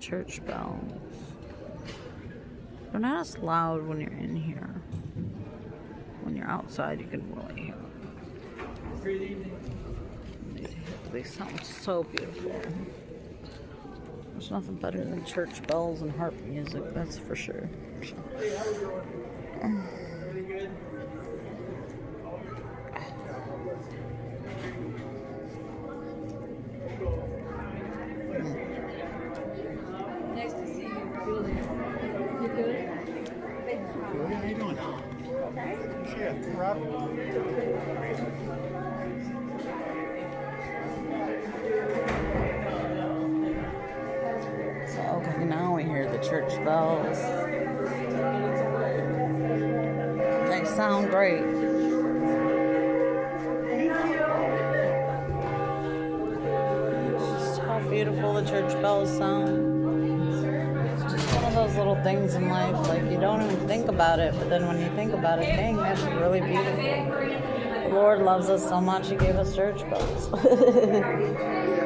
church bells. They're not as loud when you're in here. When you're outside, you can really hear them. They sound so beautiful. There's nothing better than church bells and harp music, that's for sure. Nice to see you. You good? How you doing? Yeah, Rob. So, okay, now we hear the church bells. They sound great. Just how beautiful the church bells sound. It's just one of those little things in life, like you don't even think about it, but then when you think about it, dang, that's really beautiful. The Lord loves us so much, He gave us church bells.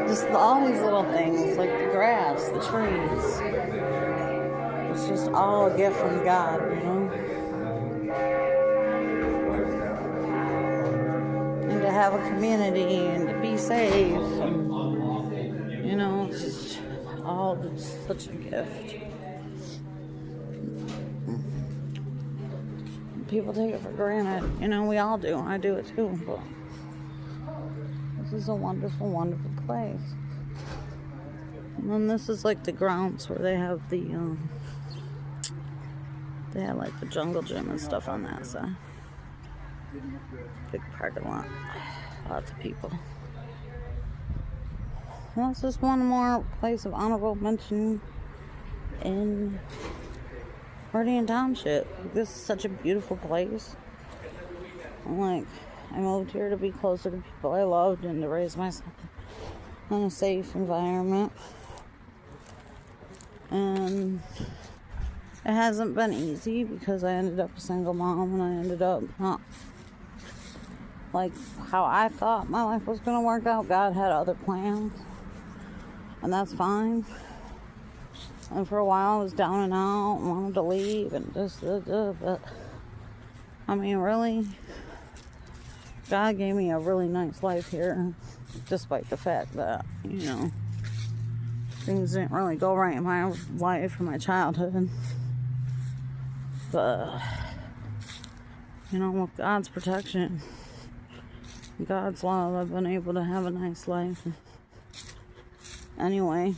Just all these little things, like the grass, the trees. It's just all a gift from God, you know? And to have a community and to be safe. And, you know, it's just all just such a gift. People take it for granted. You know, we all do. I do it too. But this is a wonderful, wonderful place. And then this is like the grounds where they have the, they have like the jungle gym and stuff on that side. Big parking lot. Lots of people. Well, it's just one more place of honorable mention in Meridian Township. This is such a beautiful place. I moved here to be closer to people I loved and to raise myself in a safe environment. And it hasn't been easy because I ended up a single mom and I ended up not like how I thought my life was going to work out. God had other plans, and that's fine. And for a while I was down and out and wanted to leave and just, but I mean, really, God gave me a really nice life here, despite the fact that, you know, things didn't really go right in my life or my childhood. But, you know, with God's protection, God's love, I've been able to have a nice life. Anyway,